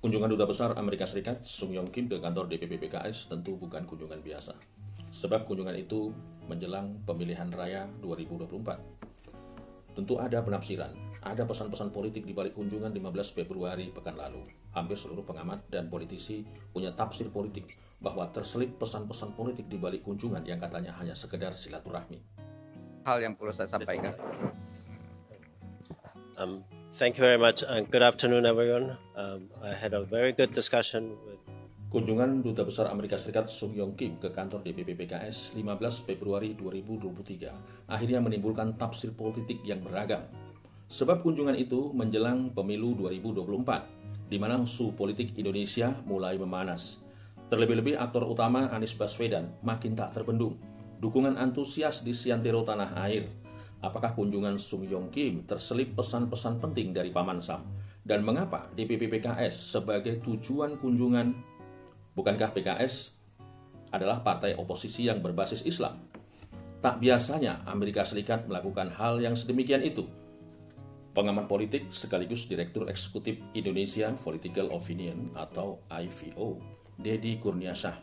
Kunjungan Duta Besar Amerika Serikat Sung Yong Kim ke kantor DPP PKS tentu bukan kunjungan biasa. Sebab kunjungan itu menjelang pemilihan raya 2024. Tentu ada penafsiran, ada pesan-pesan politik di balik kunjungan 15 Februari pekan lalu. Hampir seluruh pengamat dan politisi punya tafsir politik bahwa terselip pesan-pesan politik di balik kunjungan yang katanya hanya sekedar silaturahmi. Hal yang perlu saya sampaikan. Thank you very much and good afternoon everyone. I had a very good discussion with Kunjungan Duta Besar Amerika Serikat Sung Yong Kim ke kantor DPP PKS 15 Februari 2023 akhirnya menimbulkan tafsir politik yang beragam. Sebab kunjungan itu menjelang pemilu 2024, di mana suhu politik Indonesia mulai memanas. Terlebih-lebih aktor utama Anies Baswedan makin tak terbendung. Dukungan antusias di seantero tanah air. Apakah kunjungan Sung Yong Kim terselip pesan-pesan penting dari Paman Sam? Dan mengapa DPP PKS sebagai tujuan kunjungan? Bukankah PKS adalah partai oposisi yang berbasis Islam? Tak biasanya Amerika Serikat melakukan hal yang sedemikian itu. Pengamat politik sekaligus Direktur Eksekutif Indonesia Political Opinion atau IVO, Deddy Kurniasyah,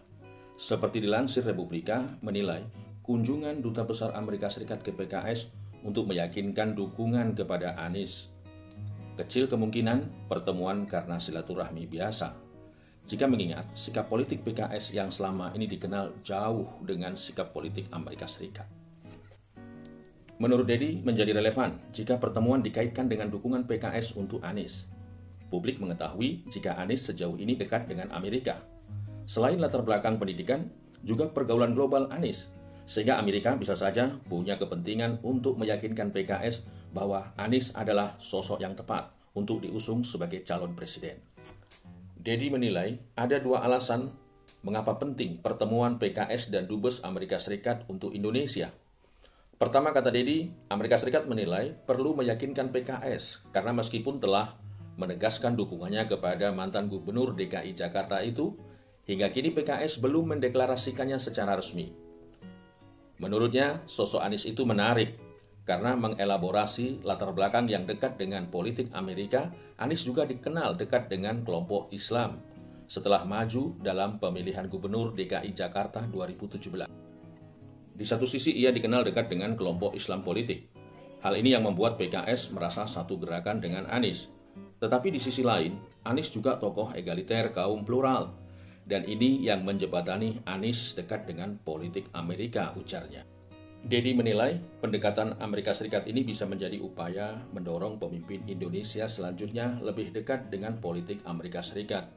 seperti dilansir Republika, menilai kunjungan Duta Besar Amerika Serikat ke PKS untuk meyakinkan dukungan kepada Anies. Kecil kemungkinan pertemuan karena silaturahmi biasa. Jika mengingat sikap politik PKS yang selama ini dikenal jauh dengan sikap politik Amerika Serikat. Menurut Deddy menjadi relevan jika pertemuan dikaitkan dengan dukungan PKS untuk Anies. Publik mengetahui jika Anies sejauh ini dekat dengan Amerika. Selain latar belakang pendidikan, juga pergaulan global Anies. Sehingga Amerika bisa saja punya kepentingan untuk meyakinkan PKS bahwa Anies adalah sosok yang tepat untuk diusung sebagai calon presiden. Deddy menilai ada dua alasan mengapa penting pertemuan PKS dan Dubes Amerika Serikat untuk Indonesia. Pertama, kata Deddy, Amerika Serikat menilai perlu meyakinkan PKS karena meskipun telah menegaskan dukungannya kepada mantan gubernur DKI Jakarta itu, hingga kini PKS belum mendeklarasikannya secara resmi. Menurutnya, sosok Anies itu menarik karena mengelaborasi latar belakang yang dekat dengan politik Amerika. Anies juga dikenal dekat dengan kelompok Islam setelah maju dalam pemilihan gubernur DKI Jakarta 2017. Di satu sisi ia dikenal dekat dengan kelompok Islam politik. Hal ini yang membuat PKS merasa satu gerakan dengan Anies. Tetapi di sisi lain, Anies juga tokoh egaliter kaum plural. Dan ini yang menjembatani Anies dekat dengan politik Amerika, ujarnya. Deddy menilai pendekatan Amerika Serikat ini bisa menjadi upaya mendorong pemimpin Indonesia selanjutnya lebih dekat dengan politik Amerika Serikat.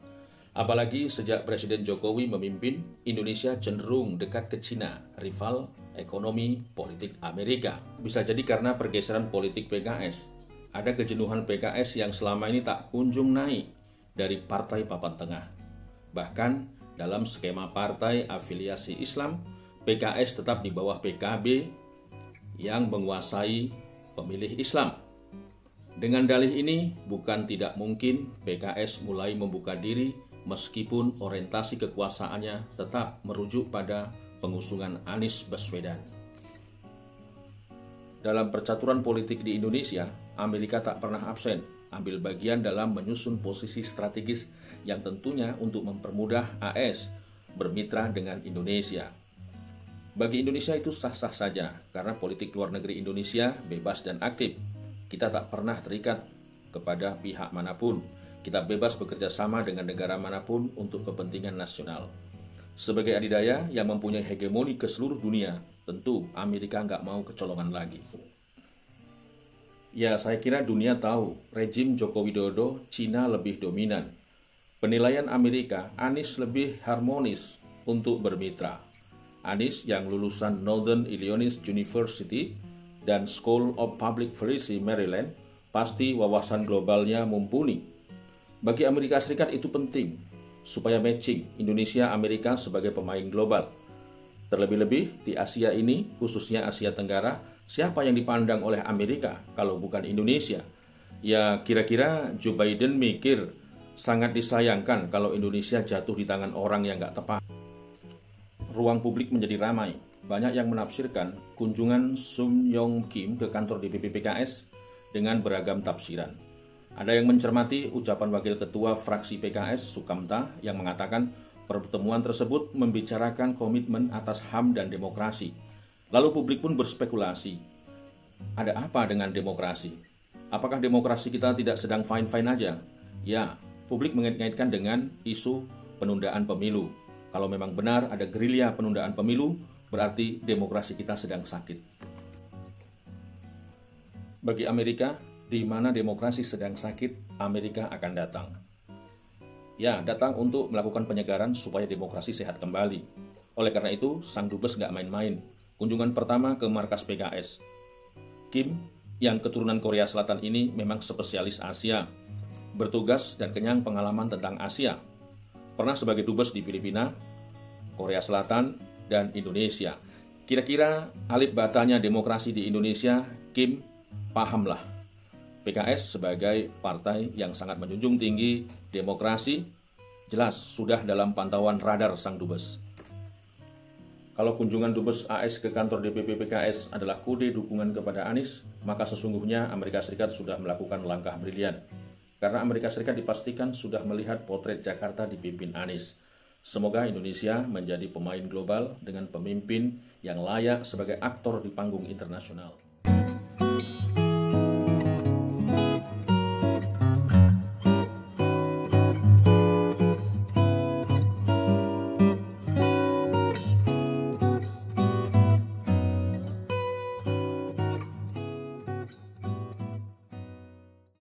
Apalagi sejak Presiden Jokowi memimpin, Indonesia cenderung dekat ke Cina, rival ekonomi politik Amerika. Bisa jadi karena pergeseran politik PKS. Ada kejenuhan PKS yang selama ini tak kunjung naik dari partai papan tengah. Bahkan dalam skema partai afiliasi Islam, PKS tetap di bawah PKB yang menguasai pemilih Islam. Dengan dalih ini, bukan tidak mungkin PKS mulai membuka diri meskipun orientasi kekuasaannya tetap merujuk pada pengusungan Anies Baswedan. Dalam percaturan politik di Indonesia, Amerika tak pernah absen ambil bagian dalam menyusun posisi strategis yang tentunya untuk mempermudah AS bermitra dengan Indonesia. Bagi Indonesia itu sah-sah saja karena politik luar negeri Indonesia bebas dan aktif. Kita tak pernah terikat kepada pihak manapun. Kita bebas bekerja sama dengan negara manapun untuk kepentingan nasional. Sebagai adidaya yang mempunyai hegemoni ke seluruh dunia, tentu Amerika nggak mau kecolongan lagi. Ya, saya kira dunia tahu rejim Joko Widodo Cina lebih dominan. Penilaian Amerika, Anies lebih harmonis untuk bermitra. Anies yang lulusan Northern Illinois University dan School of Public Policy Maryland, pasti wawasan globalnya mumpuni. Bagi Amerika Serikat itu penting, supaya matching Indonesia-Amerika sebagai pemain global. Terlebih-lebih di Asia ini, khususnya Asia Tenggara, siapa yang dipandang oleh Amerika kalau bukan Indonesia? Ya kira-kira Joe Biden mikir sangat disayangkan kalau Indonesia jatuh di tangan orang yang gak tepat. Ruang publik menjadi ramai. Banyak yang menafsirkan kunjungan Sung Yong Kim ke kantor DPP PKS dengan beragam tafsiran. Ada yang mencermati ucapan Wakil Ketua Fraksi PKS Sukamta yang mengatakan pertemuan tersebut membicarakan komitmen atas HAM dan demokrasi. Lalu publik pun berspekulasi, ada apa dengan demokrasi? Apakah demokrasi kita tidak sedang fine-fine aja? Ya, publik mengait-ngaitkan dengan isu penundaan pemilu. Kalau memang benar ada gerilya penundaan pemilu, berarti demokrasi kita sedang sakit. Bagi Amerika, di mana demokrasi sedang sakit, Amerika akan datang. Ya, datang untuk melakukan penyegaran supaya demokrasi sehat kembali. Oleh karena itu, Sang Dubes gak main-main. Kunjungan pertama ke markas PKS. Kim, yang keturunan Korea Selatan ini memang spesialis Asia. Bertugas dan kenyang pengalaman tentang Asia. Pernah sebagai dubes di Filipina, Korea Selatan, dan Indonesia. Kira-kira alif batanya demokrasi di Indonesia, Kim pahamlah. PKS sebagai partai yang sangat menjunjung tinggi demokrasi, jelas sudah dalam pantauan radar Sang Dubes. Kalau kunjungan Dubes AS ke kantor DPP PKS adalah kode dukungan kepada Anies, maka sesungguhnya Amerika Serikat sudah melakukan langkah brilian. Karena Amerika Serikat dipastikan sudah melihat potret Jakarta dipimpin Anies. Semoga Indonesia menjadi pemain global dengan pemimpin yang layak sebagai aktor di panggung internasional.